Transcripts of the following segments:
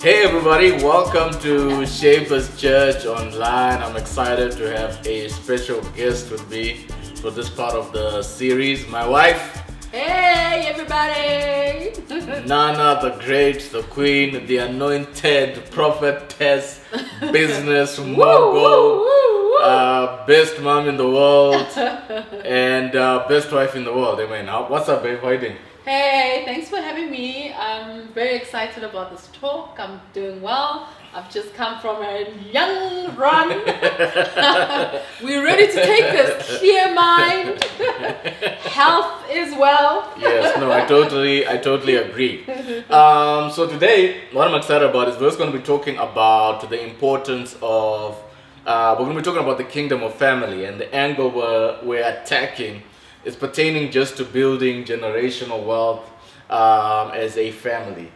Hey everybody, welcome to Shapers Church Online. I'm excited to have a special guest with me for this part of the series. My wife, Hey everybody! Nana, the great, the queen, the anointed prophetess, business mogul, best mom in the world, and best wife in the world. Amen. What's up, babe? How you doing? Hey, thanks for having me. I'm very excited about this talk. I'm doing well. I've just come from a young run. We're ready to take this. Clear mind. Health is well. Yes, no, I totally agree. So today, what I'm excited about is we're just going to be talking about the importance of, we're going to be talking about the kingdom of family, and the angle we're attacking is pertaining just to building generational wealth as a family,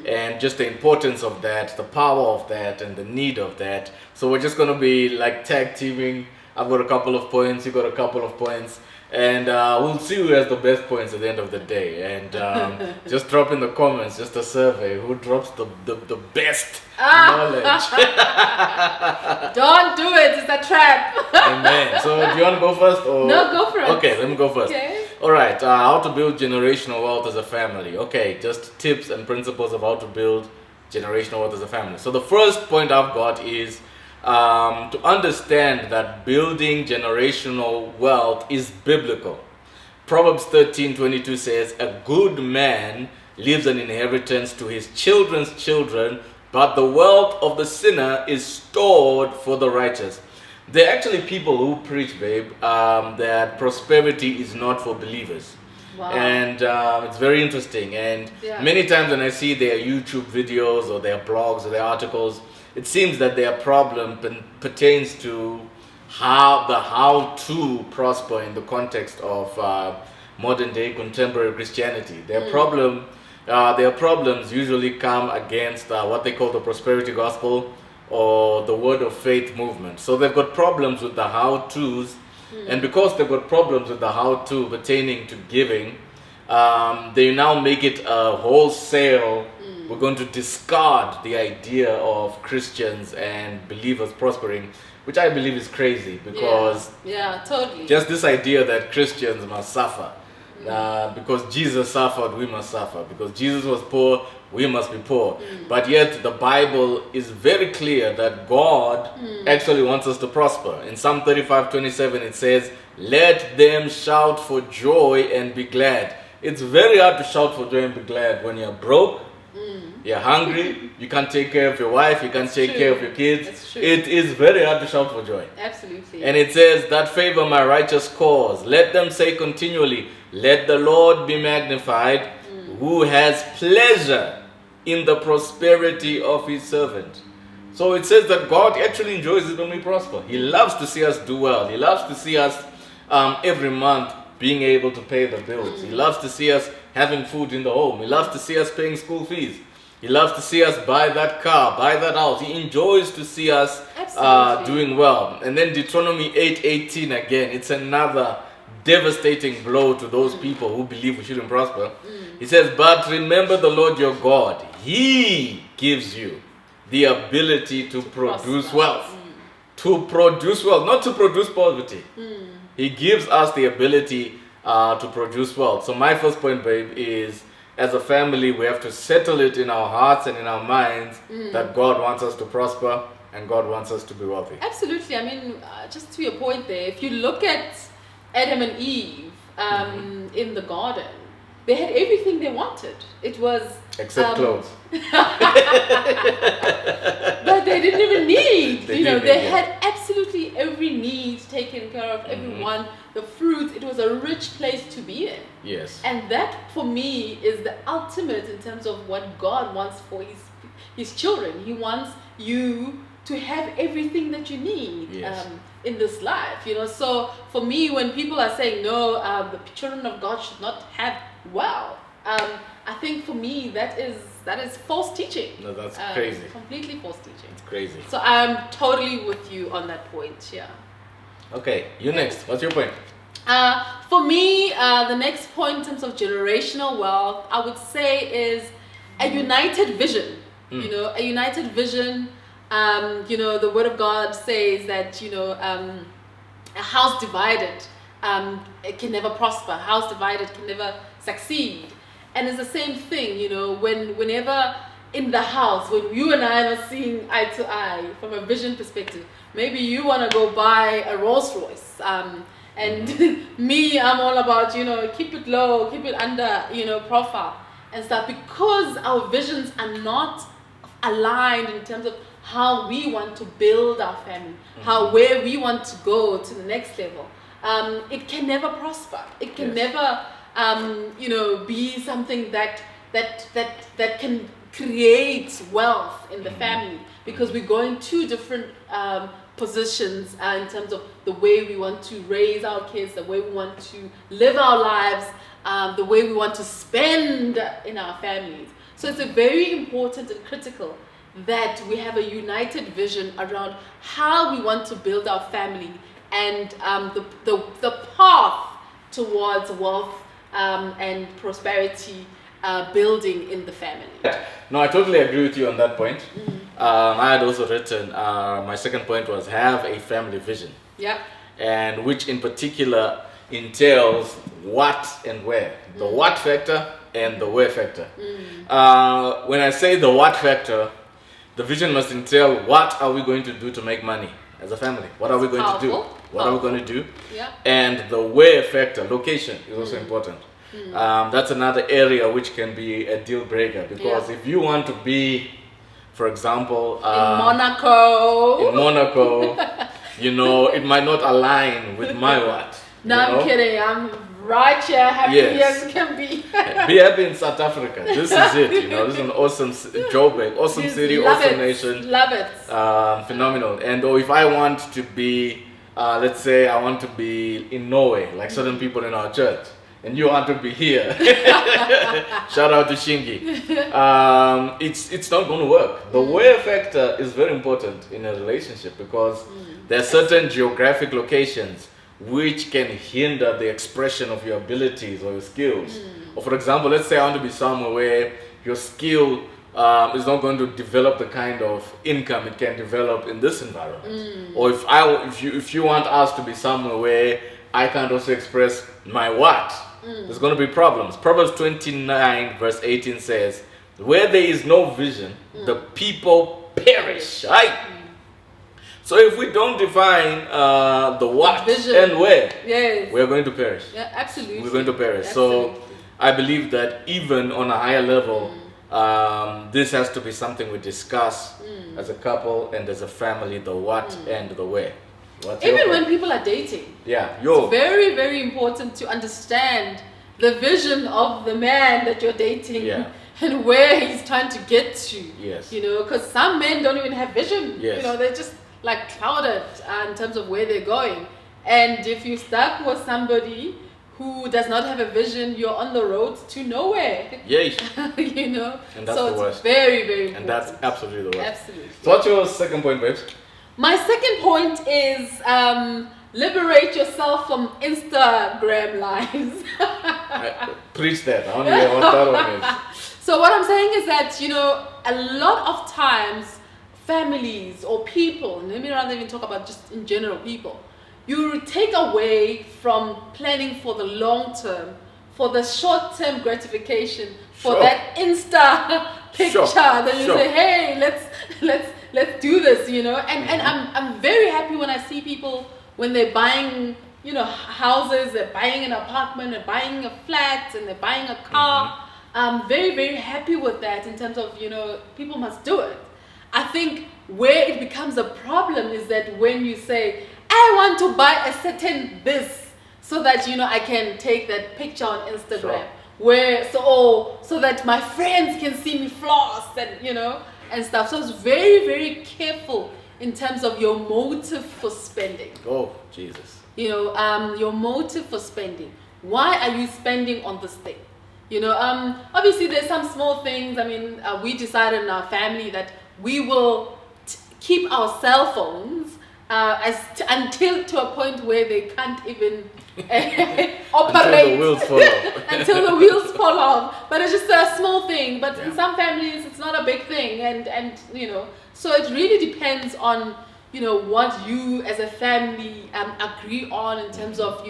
and just the importance of that, the power of that, and the need of that. So we're just going to be like tag teaming. I've got a couple of points, you got a couple of points, and we'll see who has the best points at the end of the day. And just drop in the comments, just a survey, who drops the best knowledge. Don't do it. It's a trap. Amen. So do you want to go first? Or? No, go for it. Okay, let me go first. Okay. All right, how to build generational wealth as a family. Okay, just tips and principles of how to build generational wealth as a family. So the first point I've got is to understand that building generational wealth is biblical. Proverbs 13:22 says, "A good man leaves an inheritance to his children's children, but the wealth of the sinner is stored for the righteous." There are actually people who preach, babe, that prosperity is not for believers. Wow. And it's very interesting. And Yeah. many times when I see their YouTube videos or their blogs or their articles, it seems that their problem pertains to how to prosper in the context of modern day contemporary Christianity. Their problems usually come against what they call the prosperity gospel or the word of faith movement. So they've got problems with the how-tos, and because they've got problems with the how-to pertaining to giving, they now make it a wholesale. We're going to discard the idea of Christians and believers prospering, which I believe is crazy, because Yeah, totally. just this idea that Christians must suffer. Because Jesus suffered, we must suffer. Because Jesus was poor, we must be poor. But yet the Bible is very clear that God actually wants us to prosper. In Psalm 35:27 it says, "Let them shout for joy and be glad." It's very hard to shout for joy and be glad when you're broke, you're hungry, you can't take care of your wife, you can't take care of your kids. It's true. It is very hard to shout for joy. Absolutely. And it says, "That favor my righteous cause. Let them say continually, let the Lord be magnified, who has pleasure in the prosperity of his servant." So it says that God actually enjoys it when we prosper. He loves to see us do well. He loves to see us every month being able to pay the bills. He loves to see us having food in the home. He loves to see us paying school fees. He loves to see us buy that car, buy that house. He enjoys to see us Absolutely. doing well. And then Deuteronomy 8:18 again, it's another devastating blow to those people who believe we shouldn't prosper. He says, "But remember the Lord your God. He gives you the ability to produce prosper. wealth." To produce wealth, not to produce poverty. He gives us the ability to produce wealth. So my first point, babe, is as a family, we have to settle it in our hearts and in our minds that God wants us to prosper and God wants us to be wealthy. Absolutely. I mean, just to your point there, if you look at Adam and Eve in the garden, they had everything they wanted. It was Except clothes. but they didn't even need. They They didn't, had absolutely every need taken care of. Everyone, the fruit. It was a rich place to be in. Yes. And that, for me, is the ultimate in terms of what God wants for his children. He wants you to have everything that you need Yes. in this life. So for me, when people are saying, no, the children of God should not have wealth, I think for me, that is false teaching. No, that's crazy. Completely false teaching. It's crazy. So I'm totally with you on that point, yeah. Okay, you next. What's your point? For me, the next point in terms of generational wealth, I would say is a united vision. You know, a united vision. You know, the Word of God says that, you know, a house divided, it can never prosper. A house divided can never succeed. And it's the same thing, you know, whenever in the house, when you and I are seeing eye to eye from a vision perspective, maybe you want to go buy a Rolls Royce, and me, I'm all about, you know, keep it low, keep it under, you know, profile and stuff, because our visions are not aligned in terms of how we want to build our family, where we want to go to the next level. It can never prosper. It can never, you know, be something that can create wealth in the family, because we're going two different positions in terms of the way we want to raise our kids, the way we want to live our lives, the way we want to spend in our families. So it's a very important and critical that we have a united vision around how we want to build our family, and the path towards wealth and prosperity building in the family. No, I totally agree with you on that point. I had also written, my second point was have a family vision. Yeah. And which in particular entails what and where. The what factor and the where factor. When I say the what factor, the vision must entail what are we going to do to make money as a family? What are we going to do? What are we going to do? Yeah. And the where factor, location, is also important. That's another area which can be a deal breaker, because if you want to be, for example, in Monaco, you know, it might not align with my what. No, I'm kidding. I'm right here, happy as can be. Be happy in South Africa. This is it. You know, this is an awesome Joburg, awesome city, awesome nation. Love it. Phenomenal. And if I want to be, let's say, I want to be in Norway, like certain people in our church, and you want to be here, shout out to Shingi. It's not going to work. The where factor is very important in a relationship, because there are certain geographic locations which can hinder the expression of your abilities or your skills. Or for example, let's say I want to be somewhere where your skill is not going to develop the kind of income it can develop in this environment. Or if you want us to be somewhere where I can't also express my what, there's going to be problems. Proverbs 29 verse 18 says, where there is no vision, the people perish. Right? So if we don't define the what vision and where, we're going to perish. Yeah, absolutely. We're going to perish. Absolutely. So I believe that even on a higher level, this has to be something we discuss as a couple and as a family, the what and the where. Even when people are dating, it's very, very important to understand the vision of the man that you're dating and where he's trying to get to. Yes. You know, because some men don't even have vision. Yes. You know, they're just like clouded in terms of where they're going. And if you're stuck with somebody who does not have a vision, you're on the road to nowhere. Yes. You know, and that's so the worst. It's very, very important. And that's absolutely the worst. Absolutely. So what's your second point, babes? My second point is liberate yourself from Instagram lives. Preach that. I want to hear what that one is. So what I'm saying is that, you know, a lot of times families or people, and let me rather even talk about just in general people, you take away from planning for the long term, for the short term gratification, for that Insta picture that you say, hey, let's do this, you know. And I'm very happy when I see people when they're buying, you know, houses, they're buying an apartment, they're buying a flat, and they're buying a car. I'm very, very happy with that in terms of, you know, people must do it. I think where it becomes a problem is that when you say, I want to buy a certain this so that, you know, I can take that picture on Instagram where so that my friends can see me floss and, you know, and stuff. So it's very, very careful in terms of your motive for spending. Oh, Jesus. You know, your motive for spending. Why are you spending on this thing? You know, obviously there's some small things. I mean, we decided in our family that we will keep our cell phones until to a point where they can't even Until operate the wheels fall off. until the wheels fall off. But it's just a small thing. But in Yeah. some families, it's not a big thing, and so it really depends on what you as a family agree on in terms of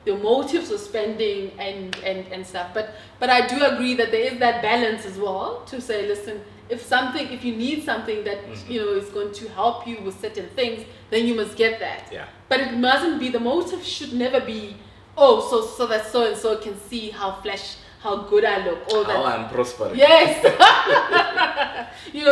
the motives of spending and stuff. But I do agree that there is that balance as well to say, listen, if you need something that is going to help you with certain things, then you must get that. Yeah. But it mustn't be, the motive should never be, so that so and so can see how good I look, or that How I'm prospering. yes.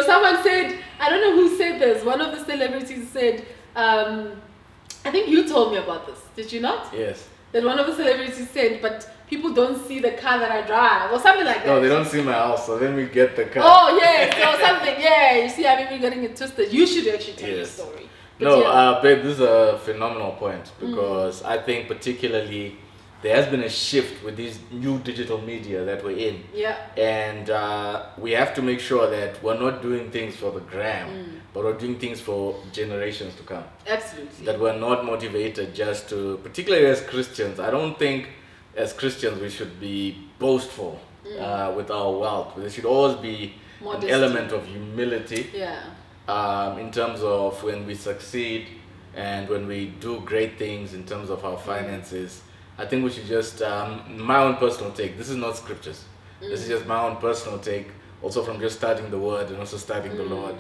Someone said, I don't know who said this. One of the celebrities said, I think you told me about this. Did you not? Yes. That one of the celebrities said, but people don't see the car that I drive, or something like that. No, they don't see my house, so let me get the car. Oh yes, or something. Yeah, you see, I'm even getting it twisted. You should actually tell your Yes. story. But No, yeah. babe, this is a phenomenal point because I think particularly there has been a shift with these new digital media that we're in. Yeah. And we have to make sure that we're not doing things for the gram, but we're doing things for generations to come. Absolutely. That we're not motivated just to, particularly as Christians, I don't think as Christians we should be boastful with our wealth. There should always be Modesty. an element of humility Yeah. in terms of when we succeed and when we do great things in terms of our finances. I think we should just, my own personal take, this is not scriptures, this is just my own personal take, also from just studying the word and also studying the Lord,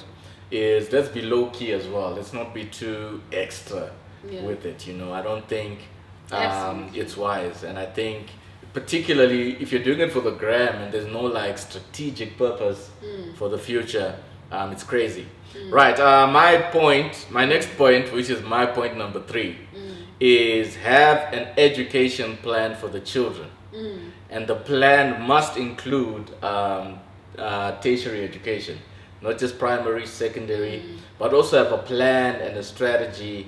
is let's be low key as well. Let's not be too extra with it, I don't think Absolutely. it's wise. And I think particularly if you're doing it for the gram and there's no like strategic purpose for the future, it's crazy. Right, my next point, which is my point number 3, is have an education plan for the children. And the plan must include tertiary education, not just primary, secondary, but also have a plan and a strategy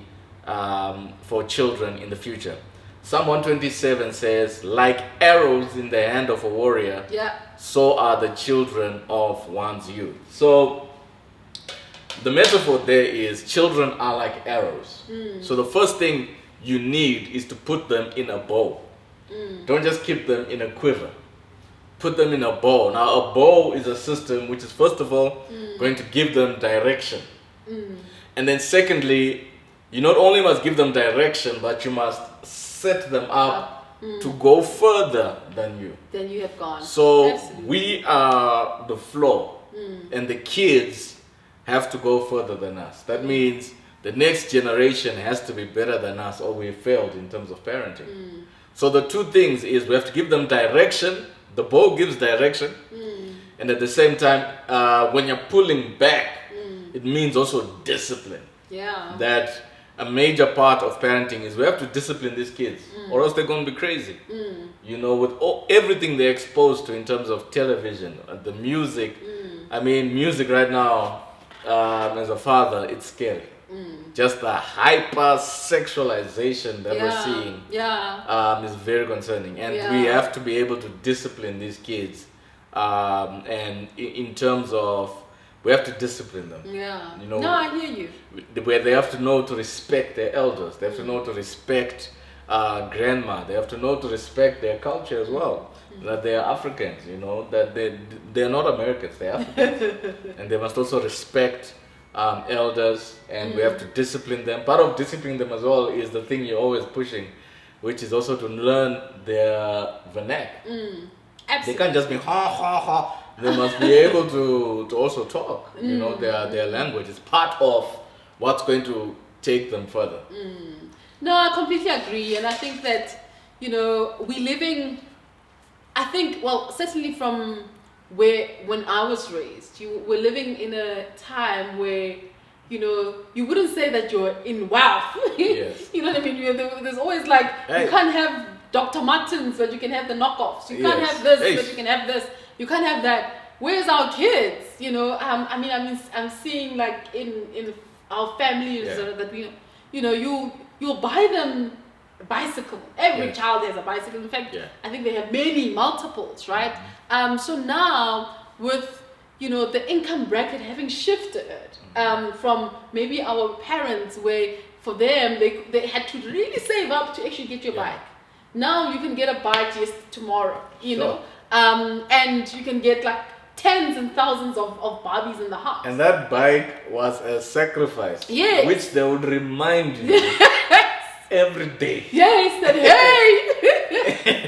for children in the future. Psalm 127 says, like arrows in the hand of a warrior, Yeah. so are the children of one's youth. So the metaphor there is children are like arrows. So the first thing you need is to put them in a bow. Don't just keep them in a quiver. Put them in a bow. Now a bow is a system which is first of all going to give them direction. And then secondly, you not only must give them direction, but you must set them up to go further than you. Then you have gone. So Absolutely. we are the floor, and the kids have to go further than us. That means the next generation has to be better than us, or we failed in terms of parenting. So the two things is we have to give them direction. The bow gives direction, and at the same time, when you're pulling back, it means also discipline. Yeah. That a major part of parenting is we have to discipline these kids, or else they're going to be crazy. With everything they're exposed to in terms of television, the music. I mean, music right now, as a father, it's scary. Just the hyper sexualization that we're seeing is very concerning, and we have to be able to discipline these kids. And in terms of, we have to discipline them. Yeah. You know, No, I hear you. where they have to know to respect their elders. They have to know to respect grandma. They have to know to respect their culture as well. That they are Africans, that they're not Americans, they're Africans. And they must also respect elders, and we have to discipline them. Part of disciplining them as well is the thing you're always pushing, which is also to learn their vernacular. They Absolutely. can't just be ha ha ha. They must be able to also talk. Their language is part of what's going to take them further. No, I completely agree, and I think that we're living. I think, well, certainly from when I was raised, we're living in a time where you wouldn't say that you're in wealth. Yes. You know what I mean? There's always like Hey. you can't have Dr. Martens, but you can have the knockoffs. You can't Yes. have this, Hey. but you can have this. You can't have that. Where's our kids? I'm seeing like in our families that you'll buy them a bicycle. Every Yes. child has a bicycle. In fact, Yeah. I think they have many multiples, right? So now with the income bracket having shifted from maybe our parents where for them, they had to really save up to actually get your Yeah. bike. Now you can get a bike just tomorrow, you Sure. know, and you can get like tens and thousands of Barbies in the house. And that bike was a sacrifice. Yes. Which they would remind you every day. Yes, that hey,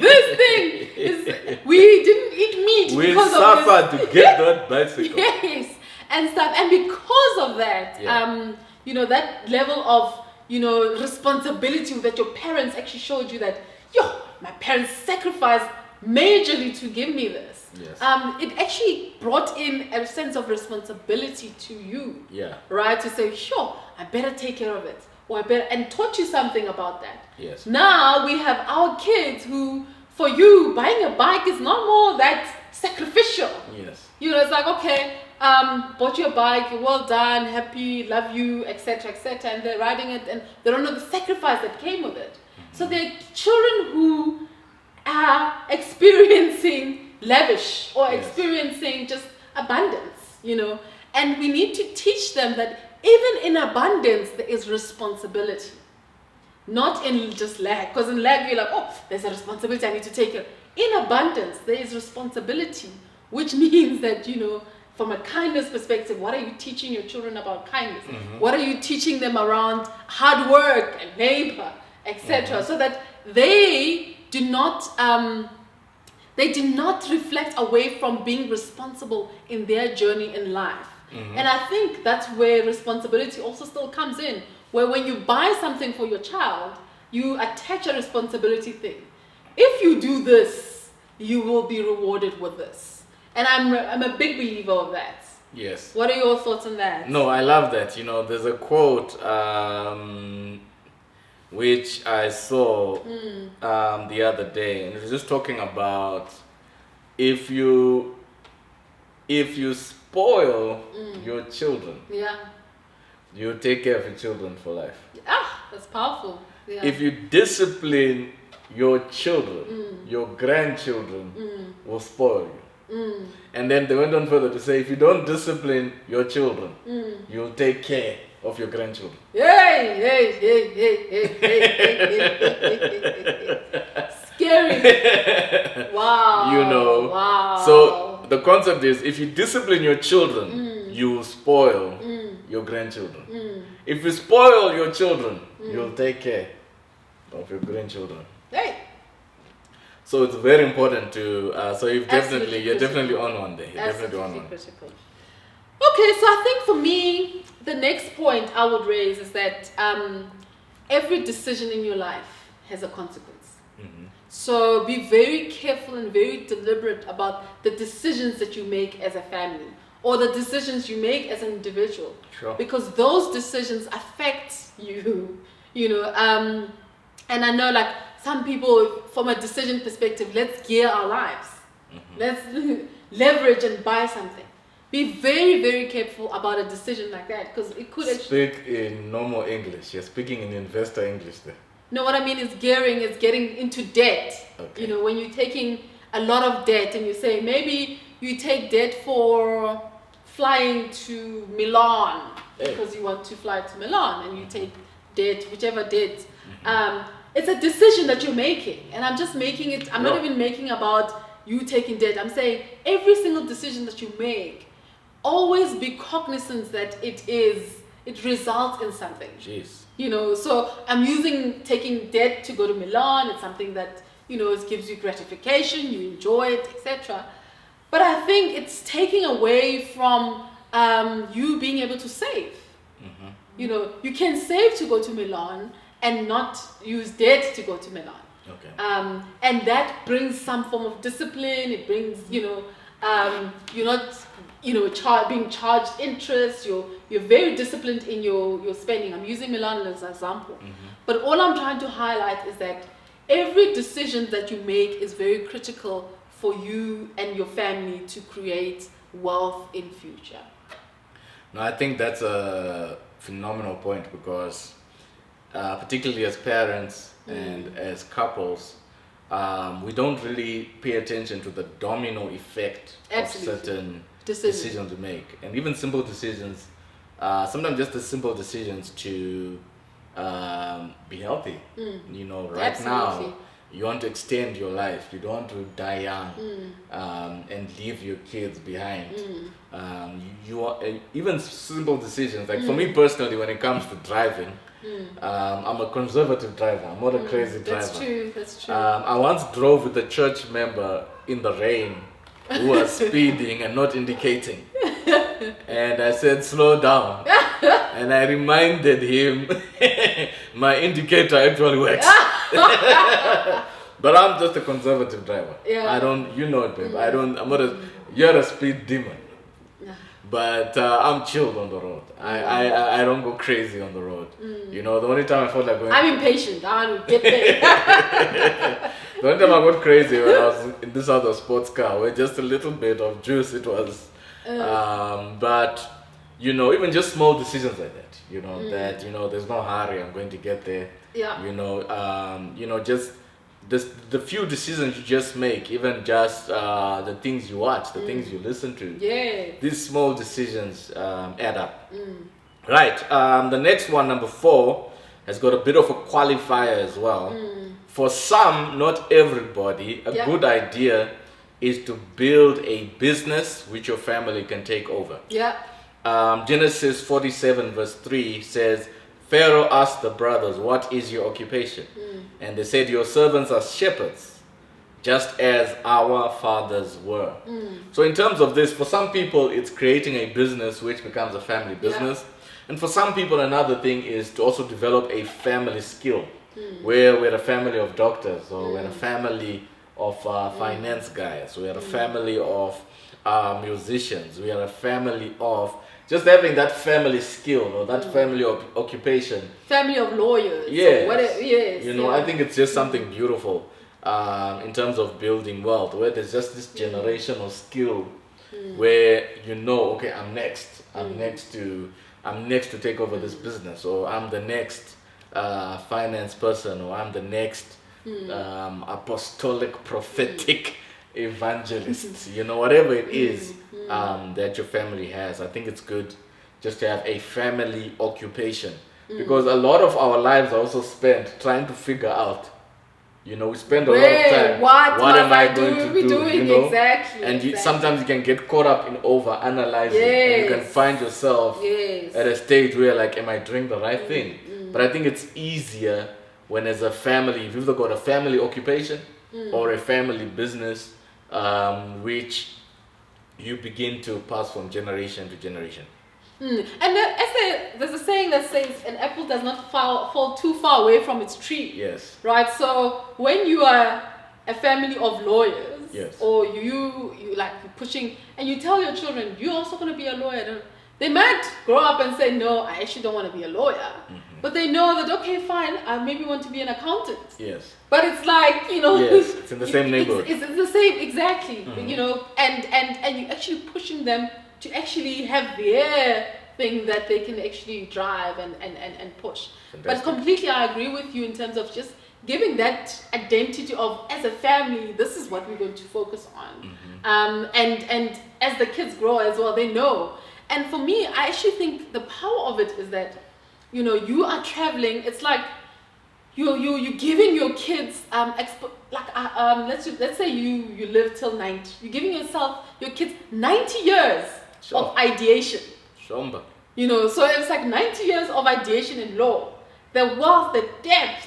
this thing is. We didn't eat meat We because of suffered this. to get that bicycle. Yes, and stuff, and because of that, Yeah. you know, that level of, you know, responsibility that your parents actually showed you that, my parents sacrificed majorly to give me this. Yes. It actually brought in a sense of responsibility to you, Yeah. right? To say, sure, I better take care of it, or I better, and taught you something about that. Yes. Now we have our kids who, for you, buying a bike is not more that sacrificial. Yes. You know, it's like, okay, bought you a bike, well done, happy, love you, etc., etc., and they're riding it, and they don't know the sacrifice that came with it. So they're children who are experiencing lavish or Yes. experiencing just abundance, you know, and we need to teach them that even in abundance there is responsibility, not in just lack. Because in lack you're like, oh, there's a responsibility, I need to take it. In abundance there is responsibility, which means that, you know, from a kindness perspective, what are you teaching your children about kindness? What are you teaching them around hard work and labor, etc., so that they do not reflect away from being responsible in their journey in life. And I think that's where responsibility also still comes in, where when you buy something for your child, you attach a responsibility thing. If you do this, you will be rewarded with this. And I'm a big believer of that. Yes. What are your thoughts on that? No, I love that. You know, there's a quote which I saw the other day, and it was just talking about if you spoil your children, Yeah. you take care of your children for life. That's powerful. Yeah. If you discipline your children, your grandchildren will spoil you. And then they went on further to say, if you don't discipline your children, you'll take care of your grandchildren. Hey. Scary. Wow. You know. Wow. So the concept is, if you discipline your children, you will spoil your grandchildren. If you spoil your children, you'll take care of your grandchildren. Hey. So it's very important to. So you're Absolutely definitely critical. on one day. You're definitely on Absolutely one. critical. Okay, so I think for me, the next point I would raise is that every decision in your life has a consequence. So be very careful and very deliberate about the decisions that you make as a family, or the decisions you make as an individual. Sure. Because those decisions affect you, you know. And I know, like, some people, from a decision perspective, let's gear our lives. Let's leverage and buy something. Be very, very careful about a decision like that, because it could actually... Speak in normal English. You're speaking in investor English there. No, what I mean is gearing is getting into debt. Okay. You know, when you're taking a lot of debt and you say, maybe you take debt for flying to Milan because you want to fly to Milan, and you take debt, whichever debt. It's a decision that you're making, and I'm just making it, I'm not even making about you taking debt. I'm saying every single decision that you make, always be cognizant that it results in something. Jeez. You know, so I'm using taking debt to go to Milan. It's something that, you know, it gives you gratification, you enjoy it, etc. But I think it's taking away from you being able to save. You know, you can save to go to Milan and not use debt to go to Milan. Okay. And that brings some form of discipline. It brings, you know, you're not, you know, being charged interest. You're very disciplined in your spending. I'm using Milan as an example. But all I'm trying to highlight is that every decision that you make is very critical for you and your family to create wealth in future. No, I think that's a phenomenal point, because particularly as parents and as couples, we don't really pay attention to the domino effect Absolutely. of certain Decisions. decisions we make. And even simple decisions, sometimes just the simple decisions to be healthy. You know, right Absolutely. now you want to extend your life. You don't want to die young and leave your kids behind. You want, even simple decisions. Like for me personally, when it comes to driving, I'm a conservative driver. I'm not a crazy driver. That's true. That's true. I once drove with a church member in the rain who was speeding and not indicating. And I said, slow down. And I reminded him, my indicator actually works. But I'm just a conservative driver. Yeah. I don't, you know it, babe. You're a speed demon. But I'm chilled on the road. I don't go crazy on the road. You know, the only time I felt like going... I'm impatient. I want to get there. The only time I got crazy when I was in this other sports car with just a little bit of juice, it was. But, you know, even just small decisions like that, you know, that, you know, there's no hurry, I'm going to get there. Yeah. You know, just the few decisions you just make, even just the things you watch, the things you listen to. Yeah. These small decisions add up. Right. The next one, number 4, has got a bit of a qualifier as well. For some, not everybody, a good idea is to build a business which your family can take over. Yeah. Genesis 47 verse 3 says, Pharaoh asked the brothers, what is your occupation? And they said, your servants are shepherds, just as our fathers were. So in terms of this, for some people, it's creating a business which becomes a family business. And for some people, another thing is to also develop a family skill, where we're a family of doctors, or we're a family of finance guys, we're a family of musicians, we are a family of just having that family skill or that family occupation. Family of lawyers. Yes. Yes. You know, I think it's just something beautiful in terms of building wealth, where there's just this generational skill where you know, okay, I'm next to take over this business, or I'm the next finance person, or I'm the next apostolic prophetic evangelist, you know, whatever it is that your family has. I think it's good just to have a family occupation, because a lot of our lives are also spent trying to figure out, you know, we spend a lot of time, what am I going to do, you know? Exactly. And sometimes you can get caught up in over analyzing, and you can find yourself at a stage where like, am I doing the right thing? But I think it's easier when as a family, if you've got a family occupation or a family business, which you begin to pass from generation to generation. And there's a saying that says an apple does not fall too far away from its tree. Yes. Right? So when you are a family of lawyers, yes, or you like pushing, and you tell your children, you're also going to be a lawyer, they might grow up and say, no, I actually don't want to be a lawyer. But they know that, okay, fine, I maybe want to be an accountant. Yes. But it's like, you know, yes, it's in the same neighborhood. It's the same, exactly. You know, and you're actually pushing them to actually have their thing that they can actually drive and push. Fantastic. But completely I agree with you in terms of just giving that identity of, as a family, this is what we're going to focus on. And as the kids grow as well, they know. And for me, I actually think the power of it is that, you know, you are traveling. It's like you're giving your kids let's say you live till 90. You're giving your kids 90 years of ideation. Shomba. You know, so it's like 90 years of ideation in law, the wealth, the depth.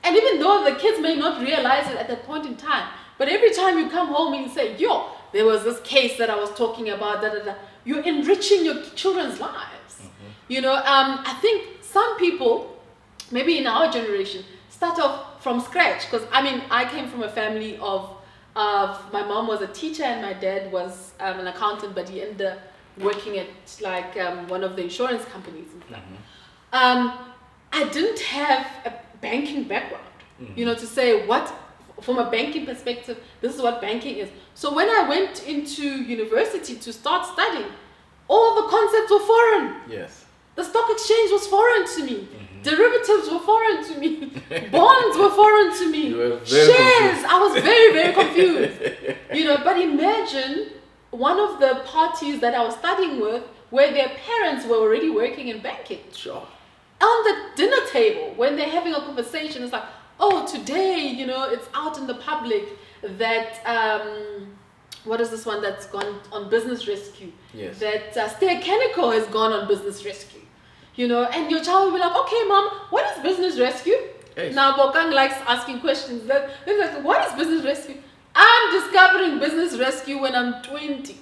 And even though the kids may not realize it at that point in time, but every time you come home and you say, yo, there was this case that I was talking about, you're enriching your children's lives. You know, I think some people, maybe in our generation, start off from scratch. Because, I mean, I came from a family of my mom was a teacher and my dad was an accountant, but he ended up working at like one of the insurance companies and stuff. I didn't have a banking background, you know, to say what, from a banking perspective, this is what banking is. So when I went into university to start studying, all the concepts were foreign. Yes. The stock exchange was foreign to me. Derivatives were foreign to me. Bonds were foreign to me. You were very Shares, confused. I was very, very confused. You know, but imagine one of the parties that I was studying with, where their parents were already working in banking. Sure. I on the dinner table, when they're having a conversation, it's like, oh, today, it's out in the public that, what is this one that's gone on business rescue? Yes. That Stay Canico has gone on business rescue. And your child will be like, okay, mom, what is business rescue? Yes. Now, Bokang likes asking questions. They're like, what is business rescue? I'm discovering business rescue when I'm 20.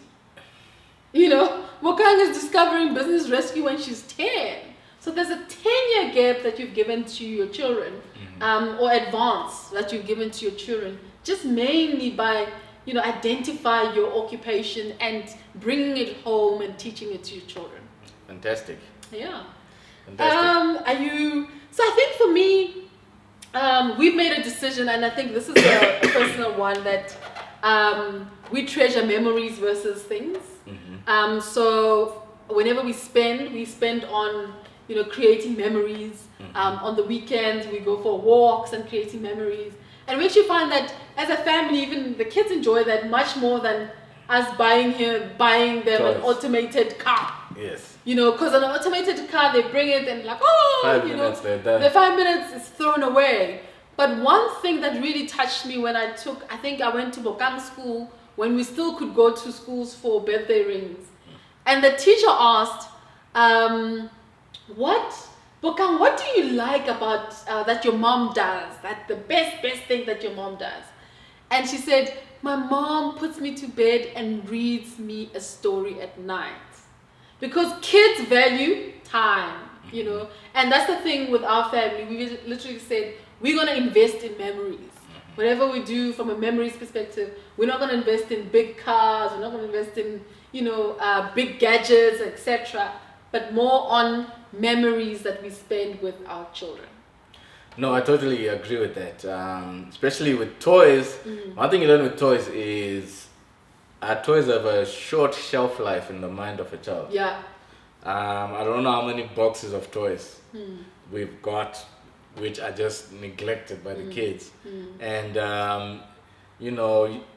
Bokang is discovering business rescue when she's 10. So there's a 10-year gap that you've given to your children, or advance that you've given to your children, just mainly by, identify your occupation and bringing it home and teaching it to your children. Fantastic. Yeah. Fantastic. So I think for me, we've made a decision, and I think this is a personal one, that we treasure memories versus things. So whenever we spend on, creating memories. On the weekends, we go for walks and creating memories. And we actually find that as a family, even the kids enjoy that much more than us buying them an automated car. Yes. Because an automated car, they bring it and like, oh, 5 minutes, they're done. The 5 minutes is thrown away. But one thing that really touched me when I went to Bokang school, when we still could go to schools for birthday rings. And the teacher asked, Bokang, what do you like about that your mom does? That the best thing that your mom does? And she said, my mom puts me to bed and reads me a story at night. Because kids value time, And that's the thing with our family. We literally said, we're going to invest in memories. Whatever we do from a memories perspective, we're not going to invest in big cars, we're not going to invest in, big gadgets, etc. But more on memories that we spend with our children. No, I totally agree with that. Especially with toys. One thing you learn with toys is toys have a short shelf life in the mind of a child. Yeah. I don't know how many boxes of toys we've got, which are just neglected by the kids. And,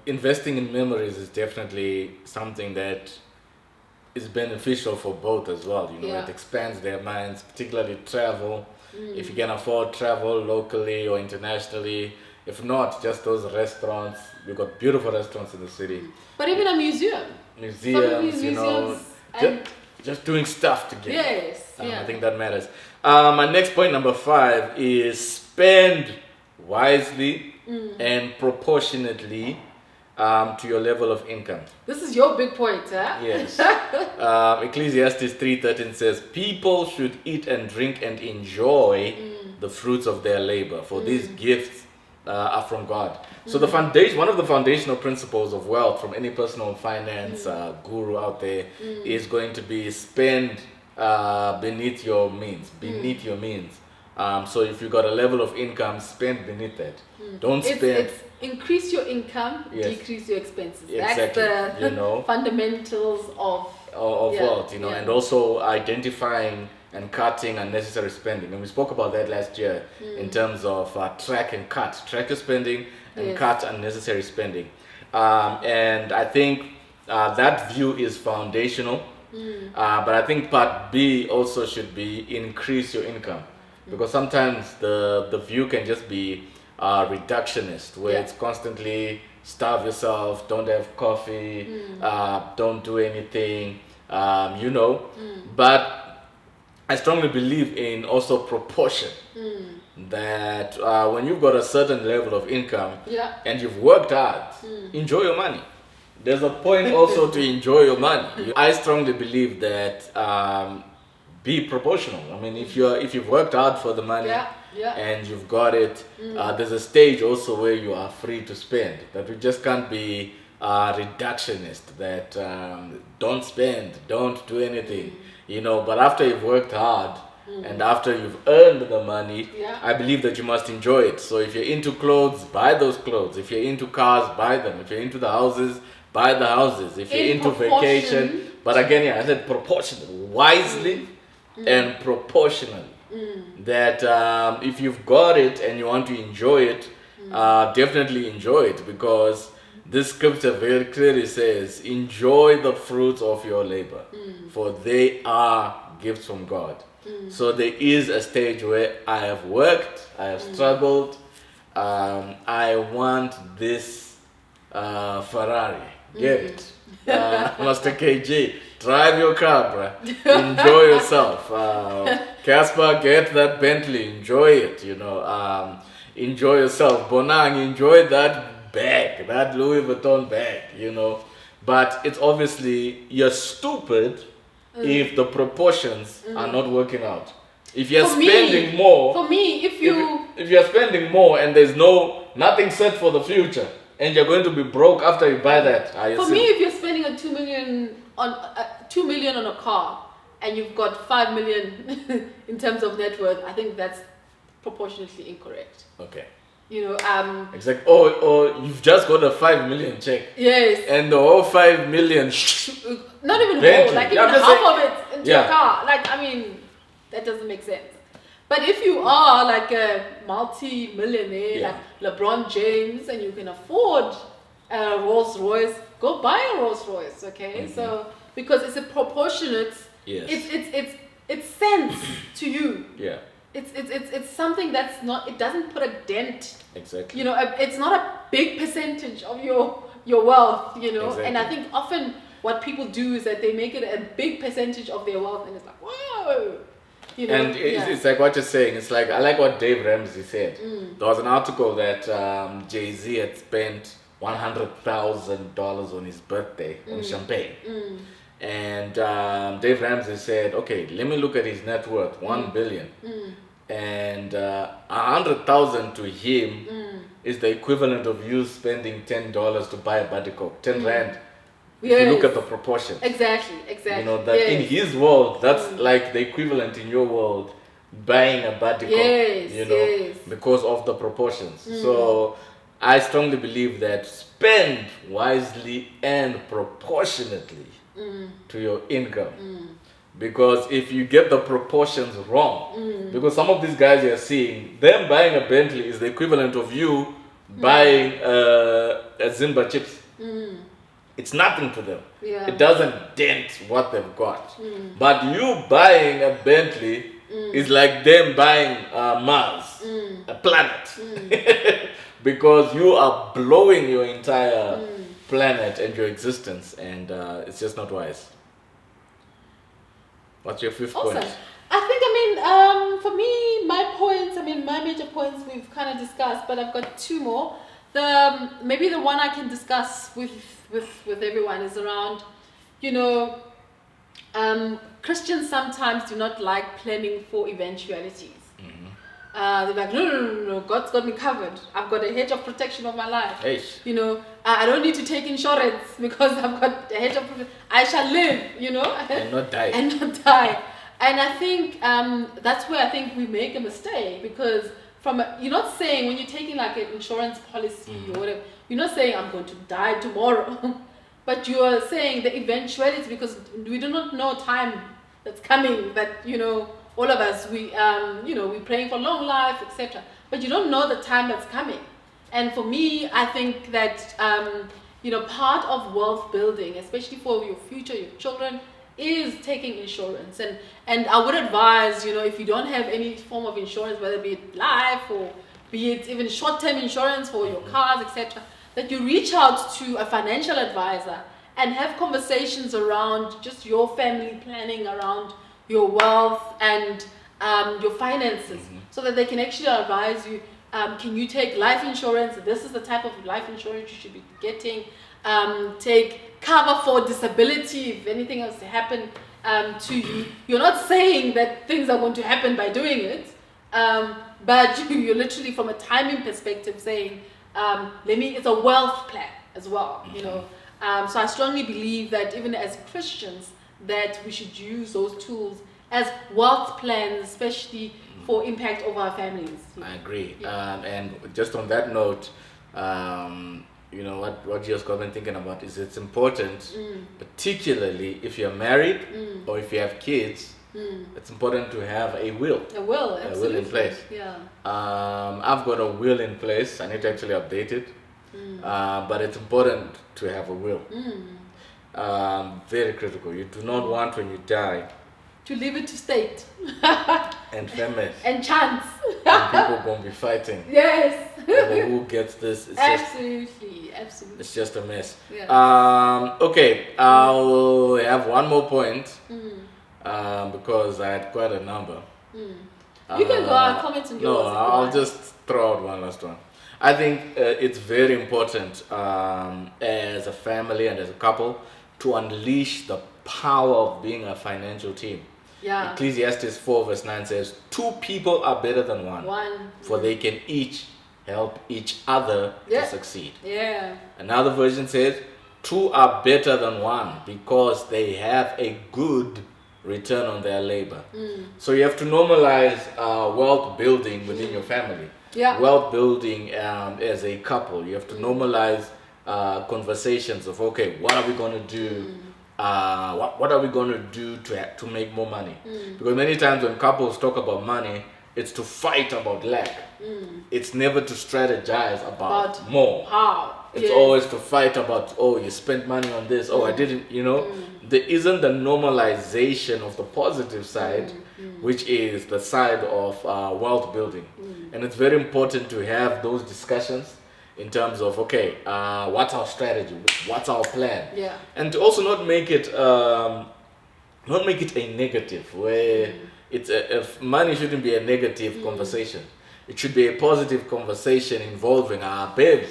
investing in memories is definitely something that is beneficial for both as well. It expands their minds, particularly travel. If you can afford travel locally or internationally. If not, just those restaurants. We've got beautiful restaurants in the city. But even a museum. Museums, just doing stuff together. Yes. I think that matters. My next point, number 5, is spend wisely and proportionately to your level of income. This is your big point, huh? Yes. Ecclesiastes 3:13 says, people should eat and drink and enjoy the fruits of their labor, for these gifts are from God. So the foundation, one of the foundational principles of wealth from any personal finance guru out there is going to be spend beneath your means. So if you got a level of income, spend beneath that. Don't spend. It's increase your income, decrease your expenses. Exactly. That's the fundamentals of wealth, and also identifying and cutting unnecessary spending. And we spoke about that last year in terms of track your spending and cut unnecessary spending. And I think that view is foundational. But I think part B also should be increase your income. Because sometimes the view can just be reductionist, where it's constantly starve yourself, don't have coffee, don't do anything, But I strongly believe in also proportion. That when you've got a certain level of income and you've worked hard, enjoy your money. There's a point also to enjoy your money. I strongly believe that be proportional. I mean, if you've worked hard for the money and you've got it, there's a stage also where you are free to spend. That we just can't be reductionist. That don't spend, don't do anything. But after you've worked hard and after you've earned the money, I believe that you must enjoy it. So if you're into clothes, buy those clothes. If you're into cars, buy them. If you're into the houses, buy the houses. If you're into vacation, but again, I said proportionally, wisely and proportionally. That if you've got it and you want to enjoy it, definitely enjoy it, because this scripture very clearly says, enjoy the fruits of your labor, for they are gifts from God. So there is a stage where I have worked, I have struggled. I want this Ferrari. Get it, Master KG. Drive your car, bruh. Enjoy yourself. Casper, get that Bentley. Enjoy it. Enjoy yourself. Bonang, enjoy that bag, that Louis Vuitton bag. But it's obviously you're stupid if the proportions are not working out. If you're spending more, for me, if you're spending more and there's nothing set for the future, and you're going to be broke after you buy that. For me, if you're spending a 2 million on a car and you've got 5 million in terms of net worth, I think that's proportionately incorrect. Okay. It's like, or you've just got a 5 million check. Yes. And the whole 5 million. Not even Bentley. whole, like even half of it into a car. Like, I mean, that doesn't make sense. But if you are like a multi-millionaire, like LeBron James, and you can afford a Rolls Royce, go buy a Rolls Royce, okay? So because it's a proportionate, it's sense to you. Yeah. It's something that's not. It doesn't put a dent. Exactly. It's not a big percentage of your wealth. Exactly. And I think often what people do is that they make it a big percentage of their wealth, and it's like, whoa. And it's like what you're saying. It's like, I like what Dave Ramsey said. There was an article that Jay-Z had spent $100,000 on his birthday on champagne. And Dave Ramsey said, okay, let me look at his net worth, 1 billion. And 100,000 to him is the equivalent of you spending $10 to buy a Buddy Coke, 10 rand. If you look at the proportions. Exactly. That in his world, that's like the equivalent in your world buying a Buddy Coke, because of the proportions. So I strongly believe that spend wisely and proportionately to your income. Because if you get the proportions wrong, because some of these guys you're seeing, them buying a Bentley is the equivalent of you buying a Zimba chips. It's nothing to them. It doesn't dent what they've got. But you buying a Bentley is like them buying Mars, a planet. Because you are blowing your entire planet and your existence, and it's just not wise. What's your fifth point? I think, for me, my major points we've kind of discussed, but I've got two more. Maybe the one I can discuss with everyone is around, Christians sometimes do not like planning for eventualities. They're like, no, God's got me covered. I've got a hedge of protection of my life. I don't need to take insurance because I've got a hedge of protection. I shall live, and not die. And I think that's where I think we make a mistake, because you're not saying, when you're taking like an insurance policy or whatever, you're not saying I'm going to die tomorrow, but you are saying the eventuality, because we do not know time that's coming, that all of us, we're praying for long life, etc. But you don't know the time that's coming. And for me, I think that part of wealth building, especially for your future, your children, is taking insurance. And I would advise, if you don't have any form of insurance, whether it be it life or be it even short-term insurance for your cars, etc., that you reach out to a financial advisor and have conversations around just your family planning, around your wealth and your finances, so that they can actually advise you, can you take life insurance? This is the type of life insurance you should be getting. Take cover for disability if anything else happen to you. You're not saying that things are going to happen by doing it, but you're literally, from a timing perspective, saying, it's a wealth plan as well, So I strongly believe that even as Christians, that we should use those tools as wealth plans, especially for impact over our families. I agree. And just on that note, what you're been thinking about is it's important, particularly if you're married or if you have kids, it's important to have a will. A will in place. I've got a will in place. I need to actually update it. But it's important to have a will. Very critical. You do not want, when you die, to leave it to state And family. and chance. And people gonna be fighting Yes. over who gets this. Absolutely. It's just a mess. Yeah. Okay, I'll have one more point Mm. because I had quite a number. You can go and comment on yours. No, if you I'll want. just throw out one last one. I think it's very important as a family and as a couple to unleash the power of being a financial team. Yeah. Ecclesiastes 4 verse 9 says, 2 people are better than one, One. for they can each help each other Yeah. to succeed. Yeah. Another version says, 2 are better than one because they have a good return on their labor. So you have to normalize wealth building within your family. Yeah. Wealth building as a couple. You have to normalize conversations of, okay, what are we going to do? What are we going to do to make more money? Because many times when couples talk about money, it's to fight about lack. It's never to strategize about more. How? It's always to fight about, oh, you spent money on this, oh, I didn't, There isn't the normalization of the positive side, which is the side of wealth building. And it's very important to have those discussions in terms of, okay, what's our strategy? What's our plan? Yeah. And to also not make it a negative, where money shouldn't be a negative conversation. It should be a positive conversation involving our babes.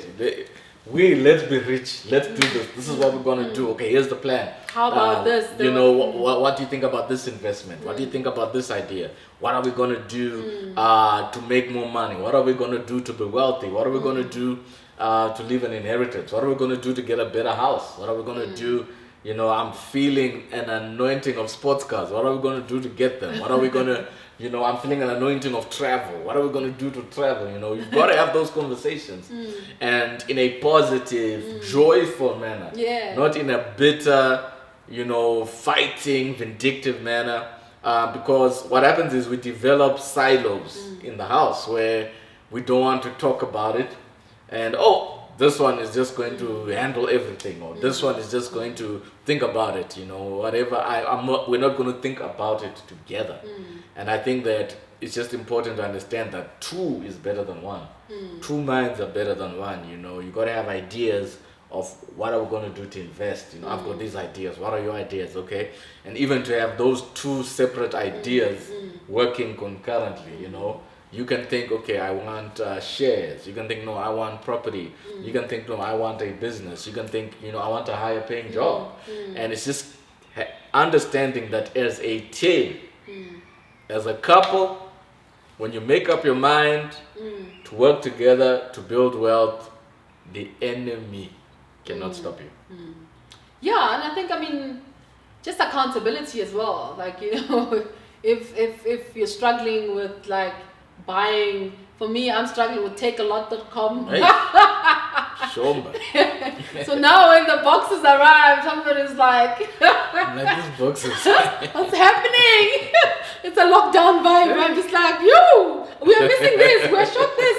Let's be rich. Let's do this. This is what we're gonna do. Okay, here's the plan. How about this? What do you think about this investment? What do you think about this idea? What are we gonna do to make more money? What are we gonna do to be wealthy? What are we gonna do to leave an inheritance? What are we gonna do to get a better house? What are we gonna do? I'm feeling an anointing of sports cars. What are we gonna do to get them? What are we gonna I'm feeling an anointing of travel. What are we going to do to travel? You've got to have those conversations. And in a positive, joyful manner. Yeah. Not in a bitter, fighting, vindictive manner. Because what happens is we develop silos in the house where we don't want to talk about it. And, this one is just going to handle everything, or this one is just going to think about it, whatever. We're not going to think about it together. And I think that it's just important to understand that 2 is better than 1. 2 minds are better than 1. You got to have ideas of what are we going to do to invest. I've got these ideas. What are your ideas? Okay, and even to have those 2 separate ideas working concurrently. You can think, okay, I want shares. You can think, no, I want property. You can think, no, I want a business. You can think, I want a higher paying job. And it's just understanding that as a team, as a couple, when you make up your mind to work together to build wealth, the enemy cannot stop you. Yeah, and I think, just accountability as well. Like, if you're struggling with like buying, for me, I'm struggling with takealot.com. Hey. Shomba. So now when the boxes arrive, somebody's like, Like these boxes. what's happening? It's a lockdown vibe. I'm just like, we're missing this, we're short this,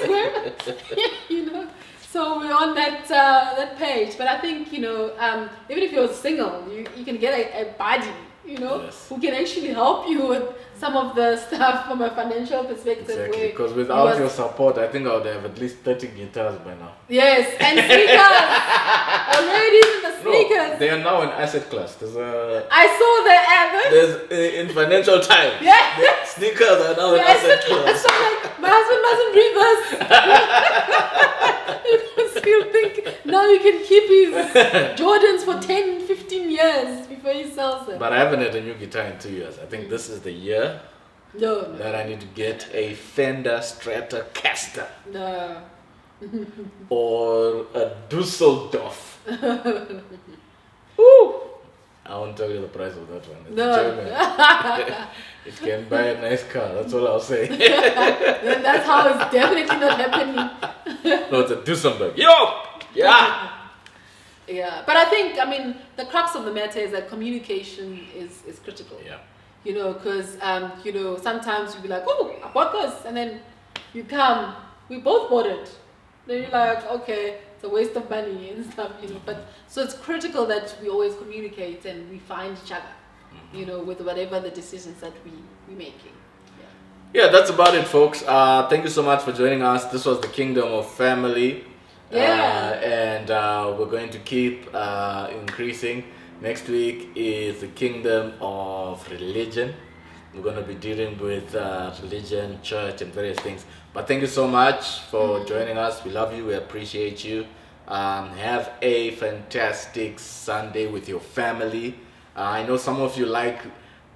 So we're on that page. But I think, even if you're single, you can get a buddy, Yes. who can actually help you with some of the stuff from a financial perspective. Exactly, because without your support, I think I would have at least 30 guitars by now. Yes, and sneakers. Already in the sneakers. No, they are now an asset class. I saw the advert. There's in Financial Times. Yeah. Sneakers are now an asset class. So like, my husband doesn't read this. Because he'll think now you can keep his Jordans for 10, 15 years before he sells them. But I haven't had a new guitar in 2 years. I think this is the year No. that I need to get a Fender Stratocaster No. or a Dusseldorf. Woo! I won't tell you the price of that one. It's German. It can buy a nice car. That's all I'll say. Then that's how it's definitely not happening. No, it's a Duesenberg. Yo! Yeah! Yeah, but I think, the crux of the matter is that communication is critical. Yeah. Because, sometimes you'll be like, oh, I bought this. And then you come, we both bought it. Then you're like, okay, it's a waste of money and stuff, But so it's critical that we always communicate and we find each other. you know, with whatever the decisions that we're making. Yeah, that's about it, folks. Thank you so much for joining us. This was the Kingdom of Family. And we're going to keep increasing. Next week is the Kingdom of Religion. We're going to be dealing with religion, church, and various things. But thank you so much for joining us. We love you. We appreciate you. Have a fantastic Sunday with your family. I know some of you like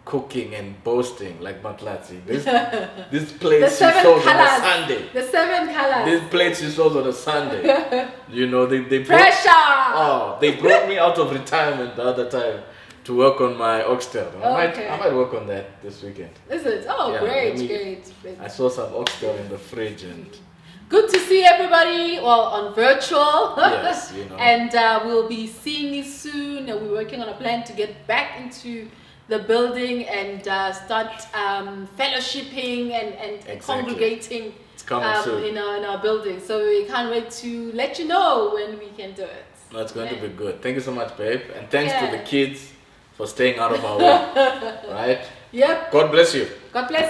cooking and boasting, like Matlatsi. This plates she shows on a Sunday. The 7 colors. These plates she shows on a Sunday. You know, they pressure. They brought me out of retirement the other time to work on my oxtail. I might work on that this weekend. Is it? Oh, yeah, great. I saw some oxtail in the fridge and. Good to see everybody, well, on virtual. Yes, you know. And we'll be seeing you soon. We're working on a plan to get back into the building and start fellowshipping and congregating it's coming soon. in our building. So we can't wait to let you know when we can do it. No, it's going to be good. Thank you so much, babe. And thanks to the kids for staying out of our way. Right? Yep. God bless you. God bless.